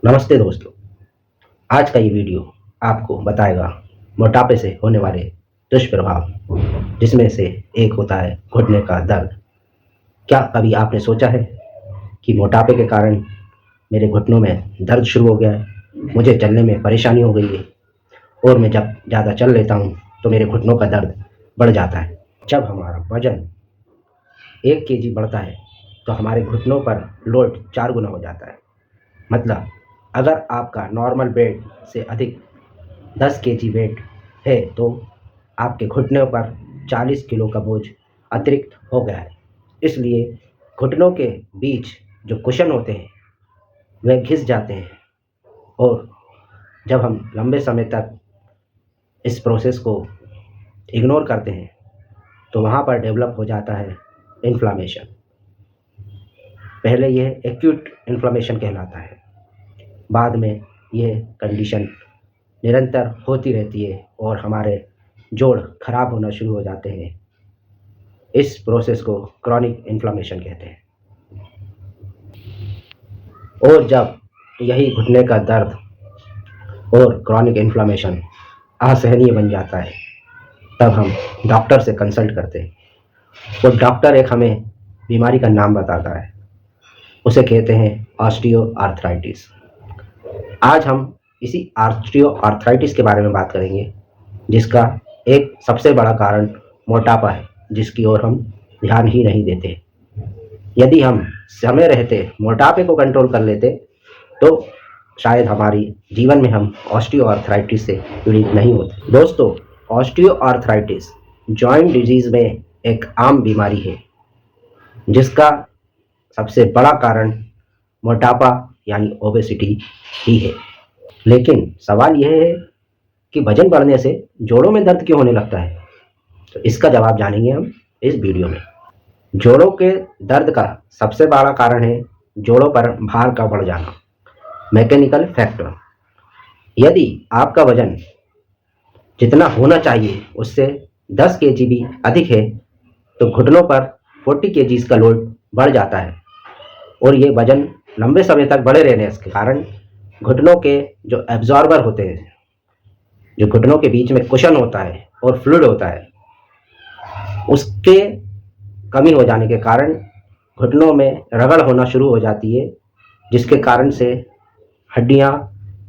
नमस्ते दोस्तों। आज का ये वीडियो आपको बताएगा मोटापे से होने वाले दुष्प्रभाव, जिसमें से एक होता है घुटने का दर्द। क्या कभी आपने सोचा है कि मोटापे के कारण मेरे घुटनों में दर्द शुरू हो गया है, मुझे चलने में परेशानी हो गई है और मैं जब ज़्यादा चल लेता हूँ तो मेरे घुटनों का दर्द बढ़ जाता है। जब हमारा वजन 1 केजी बढ़ता है तो हमारे घुटनों पर लोड 4 गुना हो जाता है। मतलब अगर आपका नॉर्मल वेट से अधिक 10 केजी वेट है तो आपके घुटनों पर 40 किलो का बोझ अतिरिक्त हो गया है। इसलिए घुटनों के बीच जो कुशन होते हैं वह घिस जाते हैं और जब हम लंबे समय तक इस प्रोसेस को इग्नोर करते हैं तो वहाँ पर डेवलप हो जाता है इन्फ्लामेशन। पहले यह एक्यूट इन्फ्लामेशन कहलाता है, बाद में यह कंडीशन निरंतर होती रहती है और हमारे जोड़ खराब होना शुरू हो जाते हैं। इस प्रोसेस को क्रॉनिक इन्फ्लामेशन कहते हैं। और जब यही घुटने का दर्द और क्रॉनिक इन्फ्लामेशन असहनीय बन जाता है तब हम डॉक्टर से कंसल्ट करते हैं। और डॉक्टर एक हमें बीमारी का नाम बताता है, उसे कहते हैं ऑस्टियोआर्थराइटिस। आज हम इसी ऑस्टियोआर्थराइटिस के बारे में बात करेंगे, जिसका एक सबसे बड़ा कारण मोटापा है, जिसकी ओर हम ध्यान ही नहीं देते। यदि हम समय रहते मोटापे को कंट्रोल कर लेते तो शायद हमारी जीवन में हम ऑस्टियोआर्थराइटिस से पीड़ित नहीं होते। दोस्तों, ऑस्टियोआर्थराइटिस जॉइंट डिजीज में एक आम बीमारी है, जिसका सबसे बड़ा कारण मोटापा यानी ओबेसिटी ही है। लेकिन सवाल यह है कि वजन बढ़ने से जोड़ों में दर्द क्यों होने लगता है? तो इसका जवाब जानेंगे हम इस वीडियो में। जोड़ों के दर्द का सबसे बड़ा कारण है जोड़ों पर भार का बढ़ जाना, मैकेनिकल फैक्टर। यदि आपका वजन जितना होना चाहिए उससे 10 केजी भी अधिक है तो घुटनों पर 40 केजीज का लोड बढ़ जाता है और ये वजन लंबे समय तक बढ़े रहने के कारण घुटनों के जो एब्जॉर्बर होते हैं, जो घुटनों के बीच में कुशन होता है और फ्लूइड होता है, उसके कमी हो जाने के कारण घुटनों में रगड़ होना शुरू हो जाती है, जिसके कारण से हड्डियां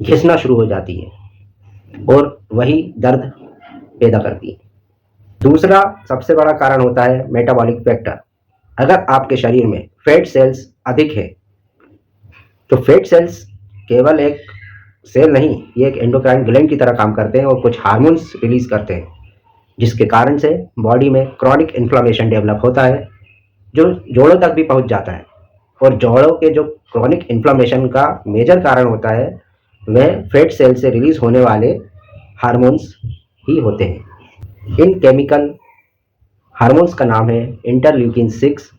घिसना शुरू हो जाती है और वही दर्द पैदा करती है। दूसरा सबसे बड़ा कारण होता है मेटाबॉलिक फैक्टर। अगर आपके शरीर में फैट सेल्स अधिक है तो फैट सेल्स केवल एक सेल नहीं, ये एक एंडोक्राइन ग्लैंड की तरह काम करते हैं और कुछ हार्मोन्स रिलीज करते हैं, जिसके कारण से बॉडी में क्रॉनिक इन्फ्लामेशन डेवलप होता है, जो जोड़ों तक भी पहुंच जाता है। और जोड़ों के जो क्रॉनिक इन्फ्लामेशन का मेजर कारण होता है वह फैट सेल से रिलीज होने वाले हार्मोन्स ही होते हैं। इन केमिकल हार्मोन्स का नाम है इंटरल्यूकिन 6,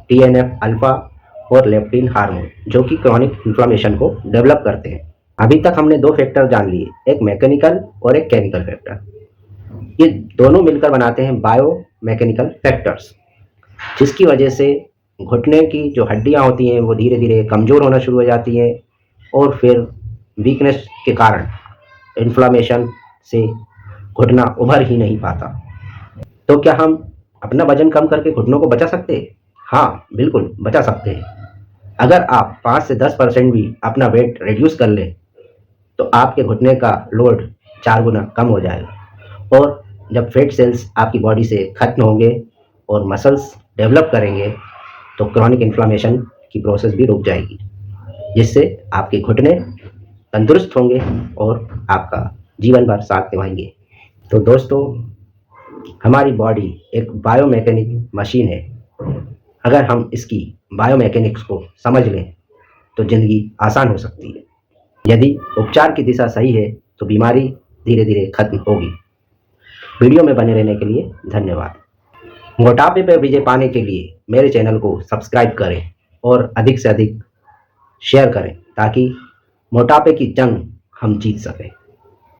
TNF अल्फा और लेप्टिन हार्मोन, जो कि क्रॉनिक इन्फ्लामेशन को डेवलप करते हैं। अभी तक हमने दो फैक्टर जान लिए, एक मैकेनिकल और एक केमिकल फैक्टर। ये दोनों मिलकर बनाते हैं बायो मैकेनिकल फैक्टर्स, जिसकी वजह से घुटने की जो हड्डियां होती हैं वो धीरे धीरे कमज़ोर होना शुरू हो जाती हैं और फिर वीकनेस के कारण इन्फ्लामेशन से घुटना उभर ही नहीं पाता। तो क्या हम अपना वजन कम करके घुटनों को बचा सकते हैं? हाँ, बिल्कुल बचा सकते हैं। अगर आप 5 से 10% भी अपना वेट रिड्यूस कर लें तो आपके घुटने का लोड 4 गुना कम हो जाएगा। और जब फैट सेल्स आपकी बॉडी से खत्म होंगे और मसल्स डेवलप करेंगे तो क्रॉनिक इन्फ्लामेशन की प्रोसेस भी रुक जाएगी, जिससे आपके घुटने तंदुरुस्त होंगे और आपका जीवन भर साथ निभाएंगे। तो दोस्तों, हमारी बॉडी एक बायोमैकेनिक मशीन है। अगर हम इसकी बायोमैकेनिक्स को समझ लें तो ज़िंदगी आसान हो सकती है। यदि उपचार की दिशा सही है तो बीमारी धीरे धीरे खत्म होगी। वीडियो में बने रहने के लिए धन्यवाद। मोटापे पर विजय पाने के लिए मेरे चैनल को सब्सक्राइब करें और अधिक से अधिक शेयर करें, ताकि मोटापे की जंग हम जीत सकें।